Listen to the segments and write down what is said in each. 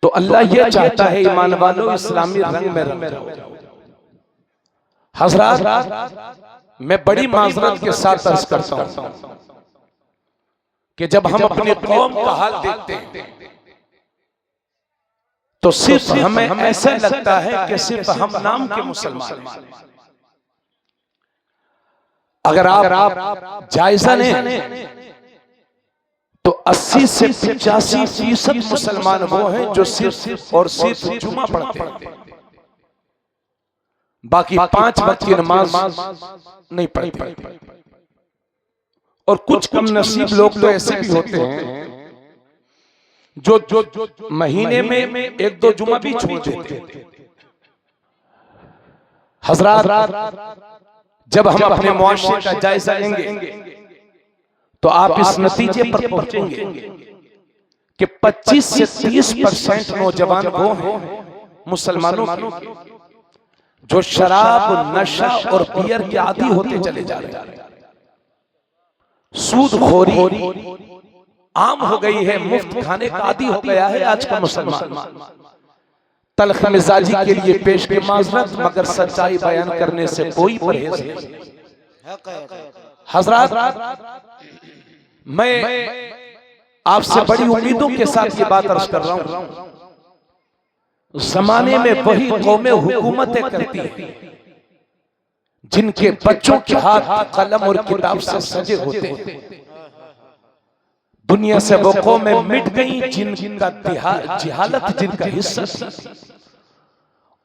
तो अल्लाह ये चाहता है ईमान वालों इस्लामी रंग में रंग जाओ। हज़रात, मैं बड़ी माजरत के साथ अर्ज करता हूं कि जब हम अपनी कौम का हाल देखते हैं तो सिर्फ हमें ऐसा लगता है कि सिर्फ हम नाम के मुसलमान। अगर आप जायजा लें तो 80 से 85% मुसलमान वो हैं जो सिर्फ और सिर्फ जुमा पढ़ते हैं, बाकी 5 वक्त की नमाज नहीं पढ़ते। और कुछ कम नसीब लोग तो ऐसे भी होते हैं जो महीने में 1-2 जुमा भी छोड़ देते हैं। हज़रात, जब हम अपने मुआशरे का जायजा लेंगे तो आप इस नतीजे पर पहुंचेंगे कि 25 से 30% नौजवान वो हैं मुसलमानों के जो शराब, नशा और बियर के आदी होते चले जा रहे हैं। सूदखोरी आम हो गई है, मुफ्त खाने का आदी हो गया है आज का मुसलमान। तल्ख मिजाजी के लिए पेश की माजरत, मगर सच्चाई बयान करने से कोई परहेज नहीं। हज़रात, मैं आपसे बड़ी उम्मीदों के साथ ये बात अर्ज कर रहा हूं। जमाने में वही कौमें हुकूमतें करती हैं जिनके बच्चों के हाथ कलम और किताब से सजे होते हैं। दुनिया से वो कौमें मिट गई जिनका जिहालत जिनका हिस्सा थी,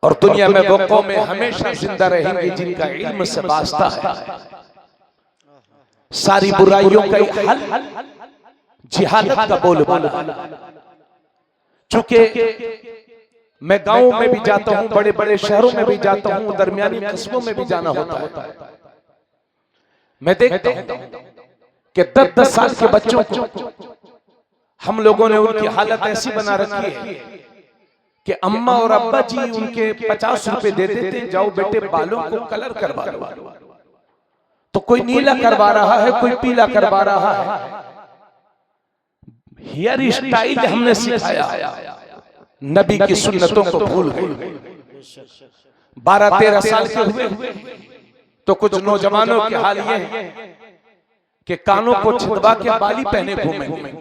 और दुनिया में वो कौमें हमेशा जिंदा रहेंगी जिनका इल्म से वास्ता है। सारी बुराइयों का हल जिहालत का बोलबाला। चूंकि मैं गांव में भी जाता हूं, बड़े बड़े शहरों में भी जाता हूं, दरमियानी कस्बों में भी जाना होता है, मैं देखता हूं कि 10-10 साल के बच्चों को हम लोगों ने उनकी हालत ऐसी बना रखी है कि अम्मा और अब्बा जी उनके 50 रुपए दे देते, जाओ बेटे बालों को कलर करवा लो। तो कोई नीला करवा रहा है, कोई पीला करवा रहा है। हेयर स्टाइल हमने सिखाया, नबी की सुन्नतों को भूल गए। 12-13 साल के हुए तो कुछ नौजवानों के हाल ये है कि कानों को छिदवा के बाली पहने घूमेंगे।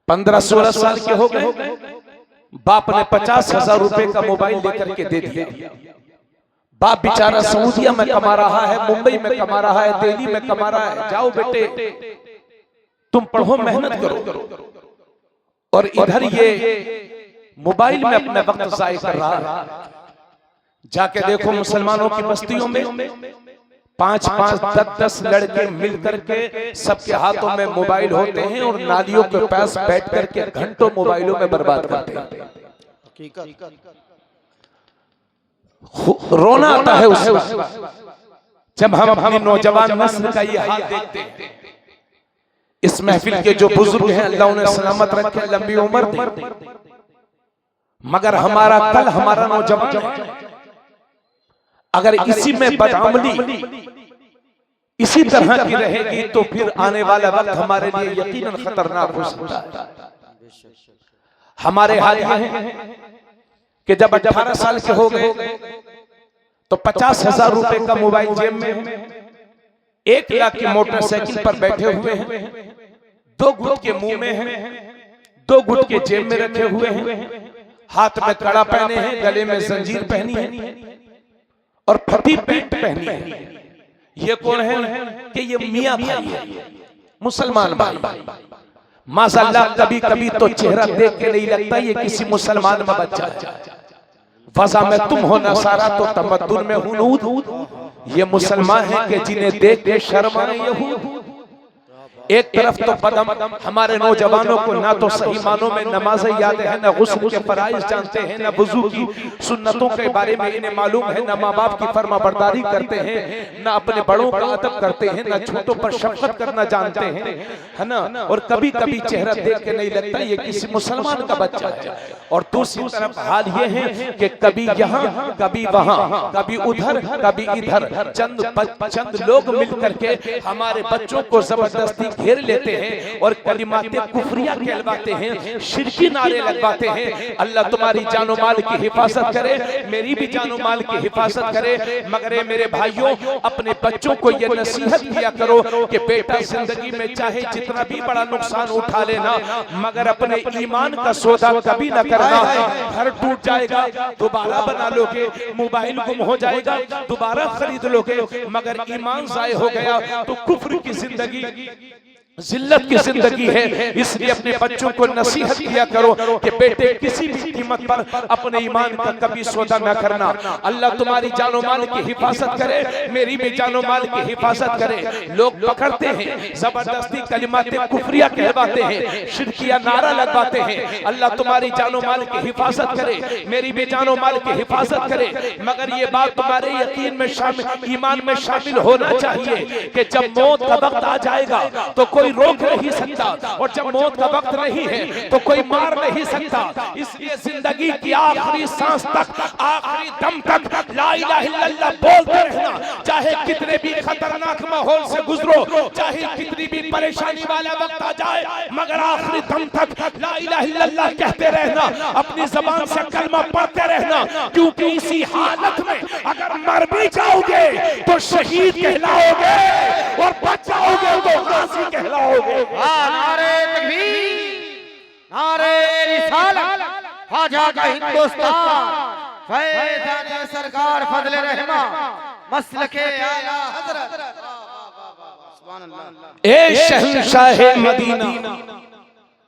15-16 साल के हो गए, बाप ने 50,000 रुपए का मोबाइल लेकर के दे दिया। बाप बेचारा सऊदिया में कमा रहा है, मुंबई में कमा रहा है, दिल्ली में कमा रहा है, जाओ बेटे तुम पढ़ो, मेहनत करो। और इधर ये मोबाइल में अपना वक्त जाया कर रहा है। जाके देखो मुसलमानों की बस्तियों में 5-5, 10-10 लड़के मिलकर के सबके हाथों में मोबाइल होते हैं और नालियों के पास बैठ करके घंटों मोबाइलों में बर्बाद करते हैं। रोना आता है उस वक्त जब हम अपनी नौजवान नस्ल का ये हाल देखते हैं। इस महफिल के जो बुजुर्ग हैं, अल्लाह उन्हें सलामत रखे, लंबी उम्र दे, मगर हमारा कल हमारा नौजवान है। अगर इसी में बदअमली इसी तरह की रहेगी तो फिर आने वाला वक्त हमारे लिए यकीनन खतरनाक हो सकता है। हमारे हाल ये है कि जब 18 साल के हो गए तो 50,000 रुपए का मोबाइल जेब में, 1 लाख की मोटरसाइकिल पर बैठे हुए हैं, 2 गुट के मुंह में हैं, 2 गुट के जेब में रखे हुए हैं, हाथ में कड़ा पहने हैं, गले में जंजीर पहनी है और फटी पैंट पहनी है। ये कौन है कि ये मियां भाई है, मुसलमान भाई। माशाअल्लाह, कभी कभी तो चेहरा देख के नहीं लगता ये किसी मुसलमान में बच्चा है। वज़ा में तुम हो नसारा तो तमद्दुन में हुनूद। ये मुसलमान है कि जिन्हें देख के शर्म आए यहूद। एक तरफ तो बदम हमारे नौजवानों को ना तो सही मानों में नमाज़ें याद है, ना गुस्ल के फराइज जानते हैं, ना वुजू की सुन्नतों के बारे में इन्हें मालूम है, ना माँ बाप की फरमाबरदारी करते हैं, ना अपने बड़ों का अदब करते हैं, ना छोटों पर शफकत करना जानते हैं, है ना। और कभी कभी चेहरा देख के नहीं लगता ये किसी मुसलमान का बच्चा है। और दूसरी तरफ हाल ये है कि कभी यहाँ, कभी वहाँ, कभी उधर, कभी इधर, चंद लोग मिल करके हमारे बच्चों को जबरदस्ती घेर लेते हैं और कलिमाते कुफरिया कहलवाते हैं, शिरकी नारे लगवाते हैं। अल्लाह तुम्हारी जानो माल की हिफाजत करे, मेरी भी जानो माल की हिफाजत करे। मगर मेरे भाइयों, अपने बच्चों को ये नसीहत किया करो कि बेटा जिंदगी में चाहे जितना भी बड़ा नुकसान उठा लेना, मगर अपने ईमान का सौदा कभी न करना। घर टूट जाएगा दोबारा बना लोगे, मोबाइल गुम हो जाएगा दोबारा खरीद लोगे, मगर ईमान ज़ाय हो गया तो कुफ्र की जिंदगी, जिल्लत की जिंदगी है। इसलिए अपने बच्चों को नसीहत किया करो कि बेटे किसी भी कीमत पर अपने ईमान का कभी सौदा न करना। अल्लाह तुम्हारी जानो माल की हिफाजत करे, मेरी भी जानो माल की हिफाजत करे। लोग पकड़ते हैं, जबरदस्ती कलिमाते कुफरिया कहवाते हैं, शिरकिया नारा लगवाते हैं। अल्लाह तुम्हारी जानो माल की हिफाजत करे, मेरी भी जानो माल की हिफाजत करे। मगर ये बात तुम्हारे यकीन में शामिल, ईमान में शामिल होना चाहिए कि जब मौत का वक्त आ जाएगा तो कोई रोक नहीं सकता, और जब मौत का वक्त नहीं है तो कोई मार नहीं सकता। इसलिए जिंदगी की आखिरी सांस तक, आखिरी दम तक ला इलाहा इल्लल्लाह बोलते रहना। चाहे कितने भी खतरनाक माहौल से गुजरो, चाहे कितनी भी परेशानी वाला वक्त आ जाए, मगर आखिरी दम तक ला इलाहा इल्लल्लाह कहते रहना, अपनी जबान से कलमा पढ़ते रहना। क्योंकि इसी हालत में अगर मर भी जाओगे तो शहीद कहलाओगे, और बच जाओगे तो गाजी कहलाओगे। नारे तकबीर, नारे रिसालत, ख्वाजा का हिंदुस्तान, फैज़ान सरकार फजले रहमा, मसलके आला हज़रत। सुभान अल्लाह। ए शहंशाह मदीना,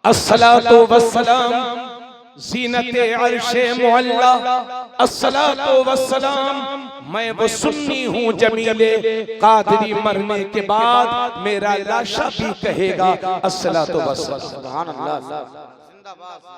अस्सलातु वस्सलाम ज़ीनते अर्शे मुअल्ला, अस्सलातु वस्सलाम। मैं वो सुन्नी हूँ जमीले कादरी, मरने के बाद मेरा लाशा भी कहेगा अस्सलातु वस्सलाम। सुभान अल्लाह।